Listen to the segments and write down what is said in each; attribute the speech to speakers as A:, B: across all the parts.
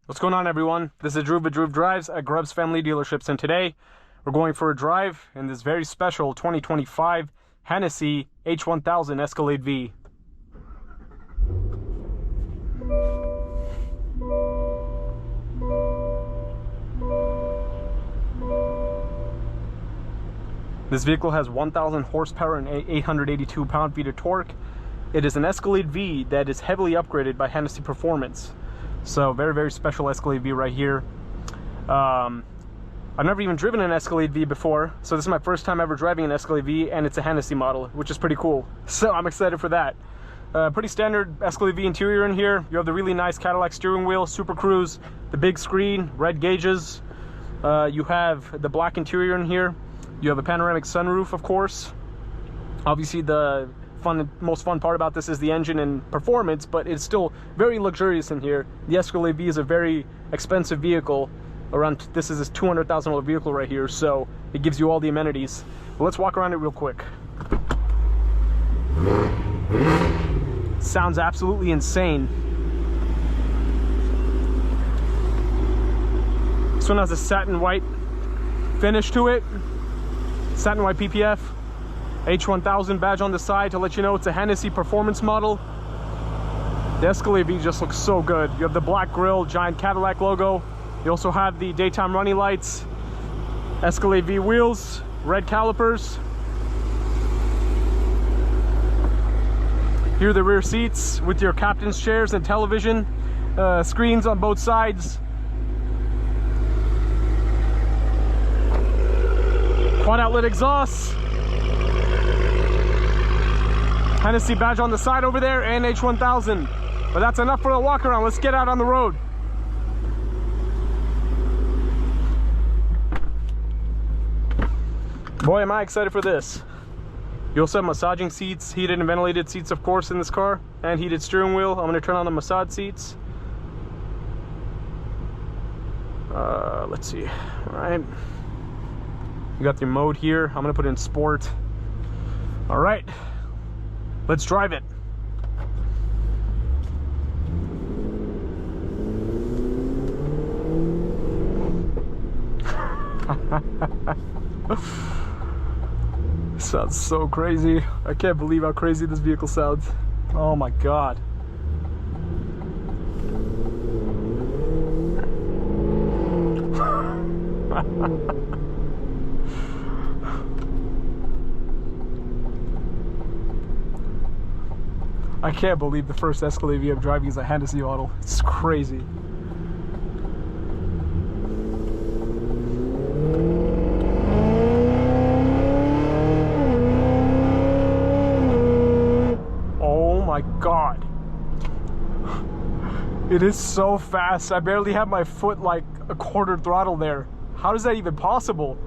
A: What's going on, everyone? This is Drew with Drew Drives at Grubbs Family Dealerships, and today we're going for a drive in this very special 2025 Hennessey H1000 Escalade-V. This vehicle has 1,000 horsepower and 882 pound-feet of torque. It is an Escalade-V that is heavily upgraded by Hennessey Performance. So very special Escalade-V right here. I've never even driven an Escalade-V before, so this is my first time ever driving an Escalade-V, and it's a Hennessey model, which is pretty cool. So I'm excited for that. Pretty standard Escalade-V interior in here. You have the really nice Cadillac steering wheel, Super Cruise, the big screen, red gauges. You have the black interior in here. You have a panoramic sunroof, of course. Obviously, the most fun part about this is the engine and performance, but it's still very luxurious in here. The Escalade-V is a very expensive vehicle. This is a $200,000 vehicle right here, so it gives you all the amenities. But let's walk around it real quick. Sounds absolutely insane. This one has a satin white finish to it. Satin white PPF. H1000 badge on the side to let you know it's a Hennessey Performance model. The Escalade-V just looks so good. You have the black grille, giant Cadillac logo. You also have the daytime running lights, Escalade-V wheels, red calipers. Here are the rear seats with your captain's chairs and television, screens on both sides. Quad outlet exhaust. Hennessey badge on the side over there, and H1000. But that's enough for the walk around. Let's get out on the road. Boy, am I excited for this. You also have massaging seats, heated and ventilated seats, of course, in this car, and heated steering wheel. I'm going to turn on the massage seats. Let's see. All right. You got your mode here. I'm going to put in sport. All right. Let's drive it. Sounds so crazy. I can't believe how crazy this vehicle sounds. Oh my God. I can't believe the first Escalade-V I'm driving is a Hennessey model. It's crazy. Oh my God. It is so fast. I barely have my foot like a quarter throttle there. How is that even possible?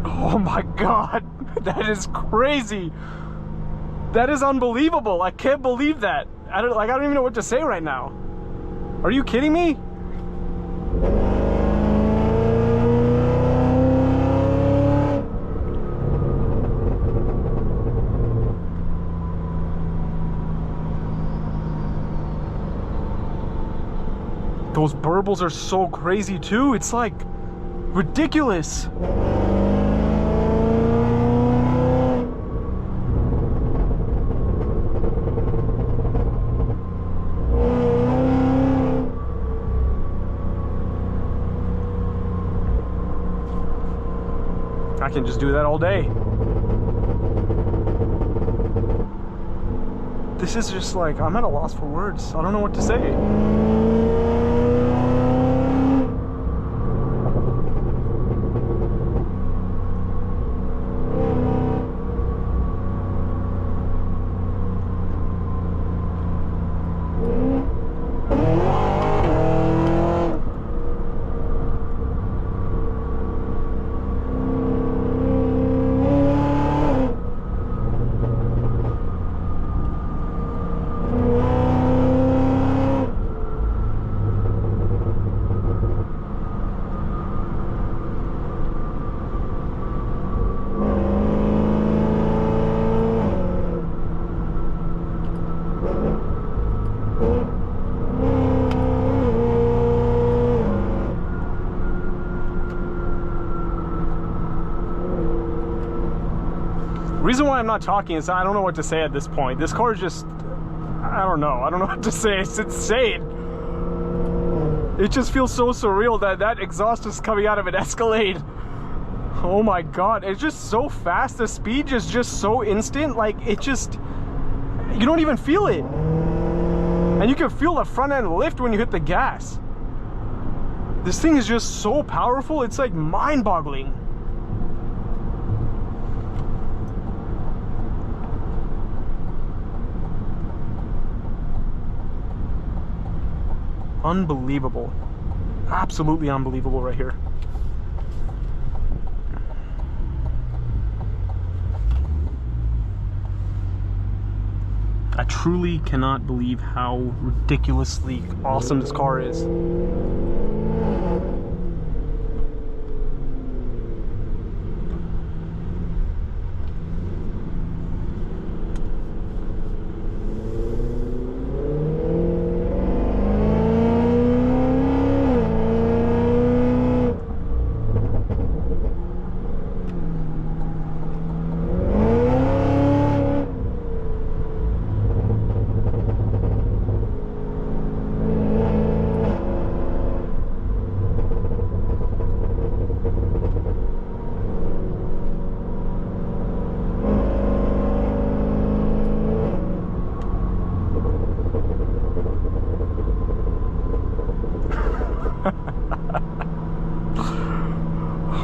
A: Oh my God, that is crazy. That is unbelievable. I can't believe that. I don't even know what to say right now. Are you kidding me? Those burbles are so crazy too. It's like ridiculous. I can just do that all day. This is just like, I'm at a loss for words. I don't know what to say. why I'm not talking is I don't know what to say at this point. This car is just, I don't know what to say. It's insane. It just feels so surreal that that exhaust is coming out of an Escalade. Oh my god, it's just so fast. The speed is just so instant. Like, it just, you don't even feel it. And you can feel the front end lift when you hit the gas. This thing is just so powerful, it's like mind-boggling. Unbelievable. Absolutely unbelievable right here. I truly cannot believe how ridiculously awesome this car is.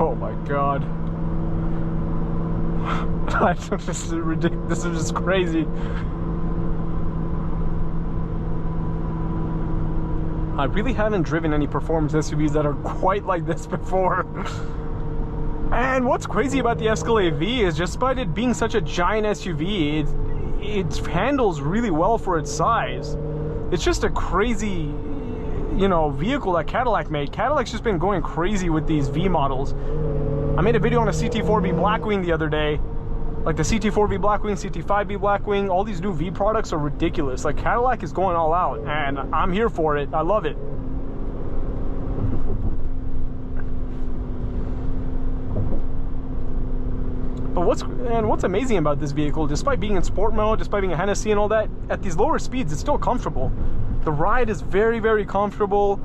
A: Oh my god. This is ridiculous. This is just crazy. I really haven't driven any performance SUVs that are quite like this before. And what's crazy about the Escalade-V is, despite it being such a giant SUV, it handles really well for its size. It's just a crazy, you know, vehicle that Cadillac made. Cadillac's just been going crazy with these V models. I made a video on a CT4V Blackwing the other day. Like the CT4V Blackwing, CT5V Blackwing, all these new V products are ridiculous. Like, Cadillac is going all out, and I'm here for it. I love it. But what's amazing about this vehicle, despite being in sport mode, despite being a Hennessey and all that, at these lower speeds, it's still comfortable. The ride is very, very comfortable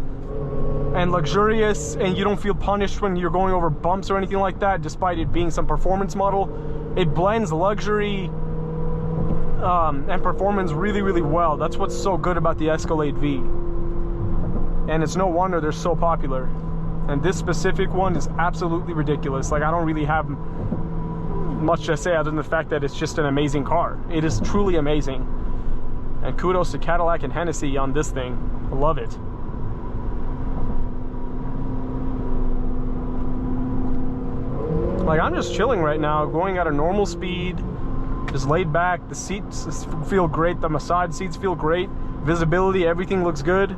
A: and luxurious, and you don't feel punished when you're going over bumps or anything like that, despite it being some performance model. It blends luxury and performance really, really well. That's what's so good about the Escalade-V. And it's no wonder they're so popular. And this specific one is absolutely ridiculous. Like, I don't really have much to say other than the fact that it's just an amazing car. It is truly amazing. And kudos to Cadillac and Hennessey on this thing. I love it. Like, I'm just chilling right now, going at a normal speed, just laid back. The seats feel great, the massage seats feel great, visibility, everything looks good.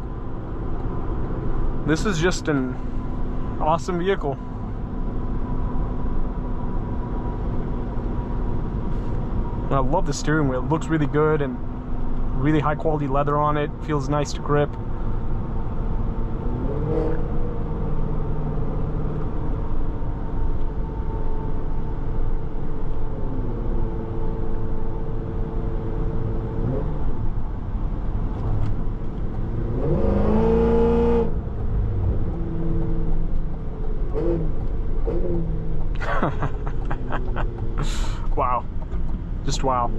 A: This is just an awesome vehicle. And I love the steering wheel. It looks really good and really high quality leather on it. Feels nice to grip. Wow. Just wow.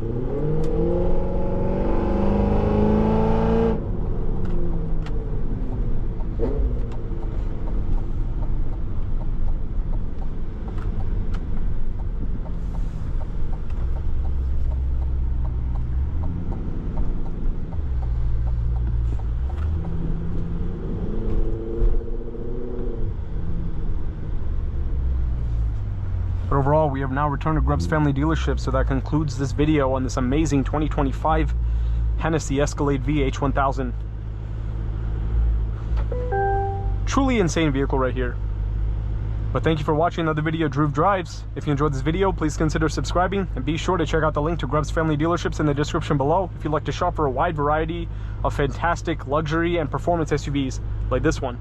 A: But overall, we have now returned to Grubbs family dealership, so that concludes this video on this amazing 2025 Hennessey Escalade-V H1000. Truly insane vehicle right here. But thank you for watching another video of Drew Drives. If you enjoyed this video, please consider subscribing, and be sure to check out the link to Grubbs family dealerships in the description below if you'd like to shop for a wide variety of fantastic luxury and performance SUVs like this one.